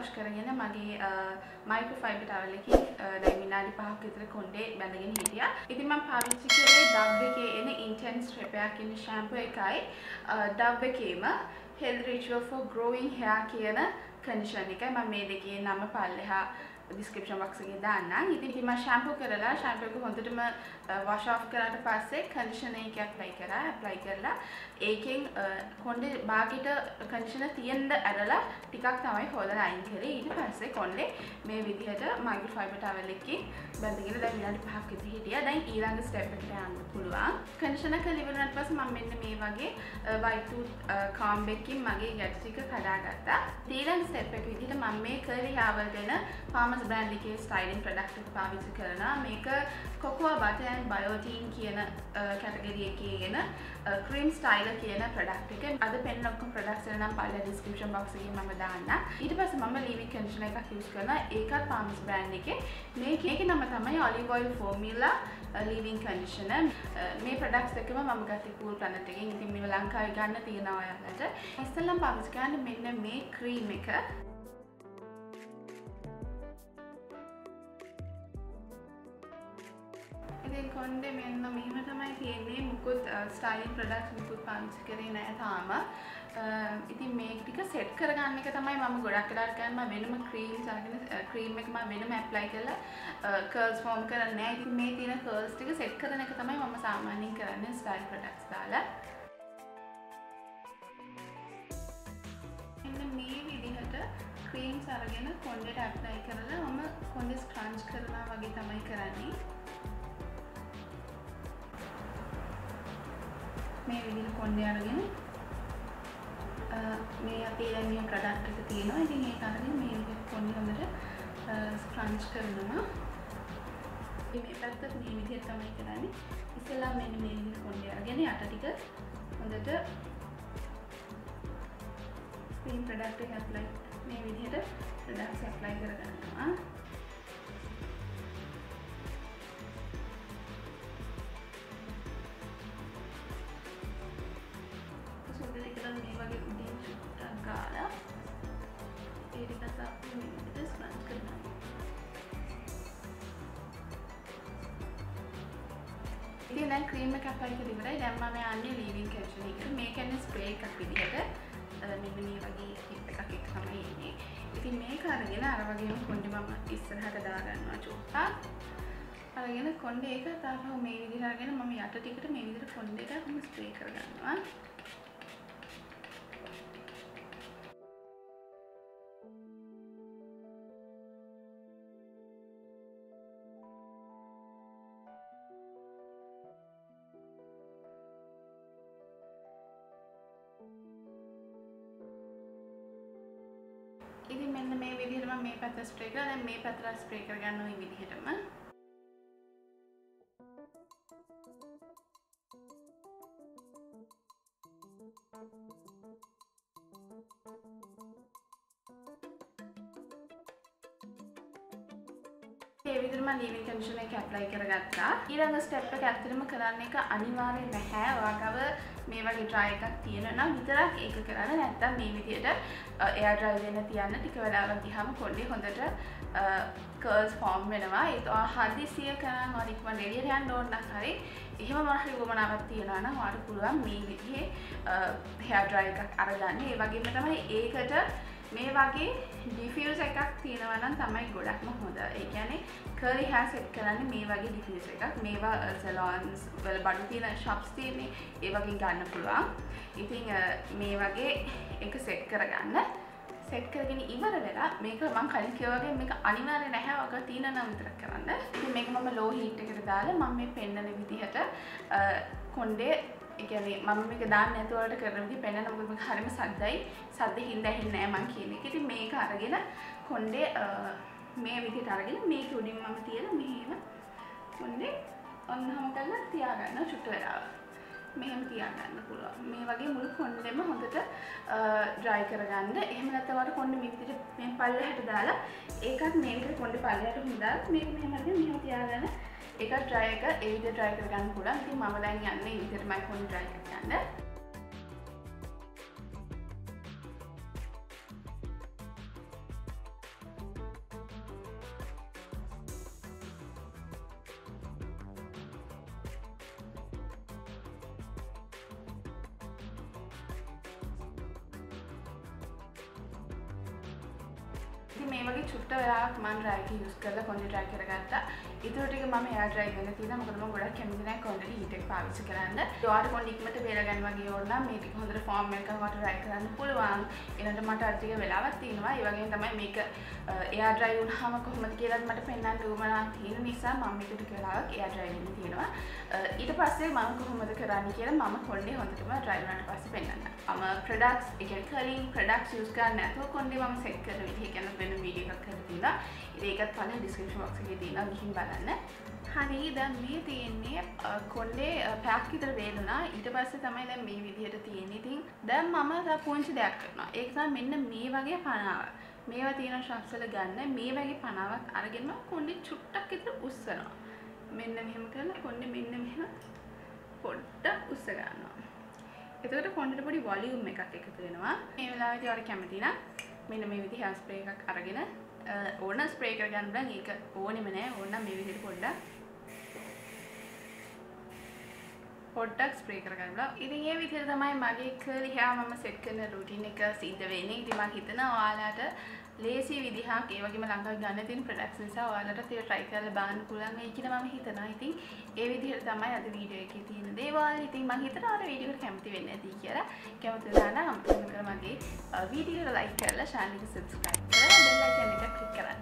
wash කරගෙන මගේ microfiber towel එකකින් දැන් විනාඩි 5ක් විතර කොණ්ඩේ බැඳගෙන හිටියා. ඉතින් මම පාවිච්චි කරේ Dove එකේ එන intense repair කියන shampoo එකයි Dove එකේම health ritual for growing hair කියන conditioner එකයි. මම මේ දෙකේ නම පල්ලෙහා description box එකේ දාන්නම්. ඉතින් මම shampoo කරලා shampoo එක හොඳටම wash off කරාට පස්සේ conditioner එක apply කරලා ඒකෙන් කොණ්ඩේ බාගෙට conditioner තියෙන්න ඇරලා ටිකක් තමයි හොදලා අයින් කරේ. ඊට පස්සේ කොණ්ඩේ මේ විදිහට microfiber towel එකකින් බැඳගෙන දැන් විනාඩි 5ක් විතර හිටියා. දැන් ඊළඟ step එකට යන්න පුළුවන්. conditioner කරලා ඉවරනට පස්සේ මම මෙන්න මේ වගේ white tooth comb එකකින් මගේ ගැට ටික කඩාගත්තා. ඊළඟ step එක විදිහට මම මේ curly hair වලට එන Farmers brand එකේ styling product එක පාවිච්චි කරනවා. මේක cocoa butter and biotin කියන category එකේ එන cream styler කියන product එක. අද පෙන්න ඔක්කොම products වල නම් පල්ල description box එකේ මම දාන්නම්. ඊට පස්සේ මම leave-in conditioner එකක් use කරනවා. ඒකත් Farmers brand එකේ. මේකේ නම තමයි olive oil formula leave-in conditioner. මේ products දෙකම මම ගත්තේ Cool Planet එකෙන්. ඉතින් මේව ලංකාවේ ගන්න තියෙනවා ඔයාලට. ඉස්සෙල්ලම පාවිච්චි කරන්න මෙන්න මේ cream එක. ඉතින් කොණ්ඩේ මෙන්න මෙහෙම තමයි තියෙන්නේ. මුකුත් styling products මුකුත් පාවිච්චි කරේ නැහැ තාම. ඉතින් මේක ටික set කරගන්න එක තමයි මම ගොඩක් වෙලාවට කරන්නේ. මම වෙනම creams අරගෙන cream එක මම වෙනම apply කරලා curls form කරන්නේ නැහැ. ඉතින් මේ තියෙන curls ටික set කරන එක තමයි මම සාමාන්‍යයෙන් කරන්නේ style products දාලා. මෙන්න මේ විදිහට creams අරගෙන කොණ්ඩේට apply කරලා මම කොණ්ඩේ scrunch කරනවා වගේ තමයි කරන්නේ. මේ විදිහට කොණ්ඩේ අරගෙන මේ අපේ දැන් මේ ප්‍රොඩක්ට් එක තියෙනවා. ඉතින් ඒක අරගෙන මේ විදිහට කොණ්ඩේ හොඳට ස්ක්‍රන්ච් කරනවා. මේ පැත්තත් මේ විදිහට තමයි කරන්නේ. ඉස්සෙල්ලා මෙන්න මේ විදිහට කොණ්ඩේ අරගෙන යට ටික හොඳට ස්ක්‍රීන් ප්‍රොඩක්ට් එක ඇප්ලයි මේ විදිහට ප්‍රොඩක්ට්ස් ඇප්ලයි කරගන්නවා. ඉතින් දැන් ක්‍රීම් එක apply කරලා ඉවරයි. දැන් මම යන්නේ leave-in conditioner එකට. මේක යන්නේ ස්ප්‍රේ එකක් විදිහට. මෙන්න මේ වගේ ටිප් එකක් එක තමයි එන්නේ. ඉතින් මේක අරගෙන අර වගේම කොණ්ඩේ මම ඉස්සරහට දා ගන්නවා චුට්ටක්. අරගෙන කොණ්ඩේ එක තාපහු මේ විදිහට අරගෙන මම යට ටිකට මේ විදිහට කොණ්ඩේට මම ස්ප්‍රේ කරගන්නවා. ඉතින් මෙන්න මේ විදිහට මම මේ පැත්ත ස්ප්‍රේ කරලා දැන් මේ පැත්තට ස්ප්‍රේ කරගන්නවා මේ විදිහටම. ඒ විදිහට මම leave-in conditioner එක apply කරගත්තා. ඊළඟ step එක ඇත්තටම කරන්න එක අනිවාර්ය නැහැ. ඔයාගව මේ වගේ dry එකක් තියෙනවා නම් විතරක් ඒක කරන්න. නැත්නම් මේ විදිහට air dry වෙන්න තියන්න. ටික වෙලාවක් ගියාම කොණ්ඩේ හොඳට curls form වෙනවා. ඒක හදිසිය කරන් ඔය ඉක්මන එළියට යන්න ඕන නම් හරි එහෙම මොනවා හරි වමනාවක් තියනවා නම් ඔයාලට පුළුවන් මේ විදිහේ hair dry එකක් අරගන්න. ඒ වගේම තමයි ඒකට මේ වගේ diffuse එකක් තියෙනවා නම් තමයි ගොඩක්ම හොඳ. ඒ කියන්නේ curly hair set කරන්නේ මේ වගේ diffuse එකක්. මේවා salons වල බඩු තියෙන shops තියෙන්නේ ඒ වගේ ගන්න පුළුවන්. ඉතින් මේ වගේ එක set කරගන්න. set කරගෙන ඉවර වෙලා මේක මම කලින් කිව්වා වගේ මේක අනිවාර්ය නැහැ. ඔක තියෙන නම් විතරක් කරන්න. ඉතින් මේක මම low heat එකට දාලා මම මේ පෙන්නන විදිහට කොණ්ඩේ ඒ කියන්නේ මම මේක දාන්න නැතුව වලට කරන විදිහ පෙන්නන මොකද මේක හරියම සද්දයි. සද්දෙ හින්දා ඇහෙන්නේ නැහැ මං කියන එක. ඉතින් මේක අරගෙන කොණ්ඩේ මේ විදිහට අරගෙන මේක උඩින් මම තියලා මෙහෙම කොණ්ඩේ ඔන්නම කරලා තියාගන්න චුට්ට වෙලාවක්. මෙහෙම තියාගන්න පුළුවන්. මේ වගේ මුළු කොණ්ඩෙම හොඳට dry කරගන්න. එහෙම නැත්නම් වල කොණ්ඩේ මේ විදිහට මේ පල්ලෙහාට දාලා ඒකත් මේ විදිහට කොණ්ඩේ පල්ලෙහාට හොඳා මේක මෙහෙම අරගෙන මෙහෙම තියාගන්න. ඒක dry එක ඒ විදිහට dry කරගන්න පුළුවන්. ඉතින් මම දැන් යන්නේ මේ විදිහට මම කොණ්ඩේ dry කරගන්න. ඉතින් මේ වගේ චුට්ට වෙලාවක් මම dry එක use කරලා කොණ්ඩේ dry කරගත්තා. ඊටු ටික මම air dry කරන්න තියෙනවා. මොකද මම ගොඩක් කැමති නැහැ කොණ්ඩේ heat එක පාවිච්චි කරන්න. ඔයාලට කොණ්ඩේ ඉක්මනට බේර ගන්න වගේ ඕන නම් මේ ටික හොඳට form එකකට dry කරන්න පුළුවන්. ඊළඟට මට අර ටික වෙලාවක් තියෙනවා. ඒ වගේම තමයි මේක air dry වුණාම කොහොමද කියලාත් මට පෙන්වන්න උවමනා තියෙන නිසා මම මේක ටික වෙලාවක් air dry වෙන්න තියෙනවා. ඊට පස්සේ මම කොහොමද කරන්නේ කියලා මම කොණ්ඩේ හොඳටම dry වුණාට පස්සේ පෙන්වන්නම්. මම products ඒ කියන්නේ curling products use කරන්නේ නැතුව කොණ්ඩේ මම set කරන විදිහ ගැන වෙන වීඩියෝ එකක් කරලා තියෙනවා. ඒකත් පළවෙනි description box එකේ තියෙනවා ගිහින් බලන්න. හරි දැන් මේ තියෙන්නේ කොණ්ඩේ පැක් විතර වේලුණා. ඊට පස්සේ තමයි දැන් මේ විදිහට තියෙන්නේ. ඉතින් දැන් මම තව පුංචි දෙයක් කරනවා. ඒක තමයි මෙන්න මේ වගේ පනාවක්. මේවා තියෙන shops වල ගන්න මේ වගේ පනාවක් අරගෙන මම කොණ්ඩේ චුට්ටක් විතර උස්සනවා. මෙන්න මෙහෙම කරලා කොණ්ඩේ මෙන්න මෙහෙම පොඩ්ඩක් උස්ස ගන්නවා. එතකොට කොණ්ඩේට පොඩි වොලියුම් එකක් එකතු වෙනවා. මේ වෙලාවේදී ඔයාලා කැමති නම් මෙන්න මේ විදිහ hair spray එකක් අරගෙන ඕන ස්ප්‍රේ කරගන්න බෑ. ඒක ඕනෙම නෑ. ඕන නම් මේ විදිහට පොඩ්ඩක් ස්ප්‍රේ කරගන්න බෑ. ඉතින් මේ විදිහට තමයි මගේ curly hair මම set කරන routine එක සිද්ධ වෙන්නේ. ඉතින් මම හිතනවා ඔයාලට ලේසි විදිහක් ඒ වගේම ලංකාවේ ගන්න තියෙන products නිසා ඔයාලට ඒක try කරලා බලන්න පුළුවන් වෙයි කියලා මම හිතනවා. ඉතින් ඒ විදිහට තමයි අද වීඩියෝ එකේ තියෙන දේවල්. ඉතින් මම හිතනවා අර වීඩියෝ එකට කැමති වෙන්නේ නැති කියලා. කැමති වුණා නම් අමතක කරලා මගේ වීඩියෝ එක like කරලා channel එක subscribe කරලා bell icon එක click කරන්න.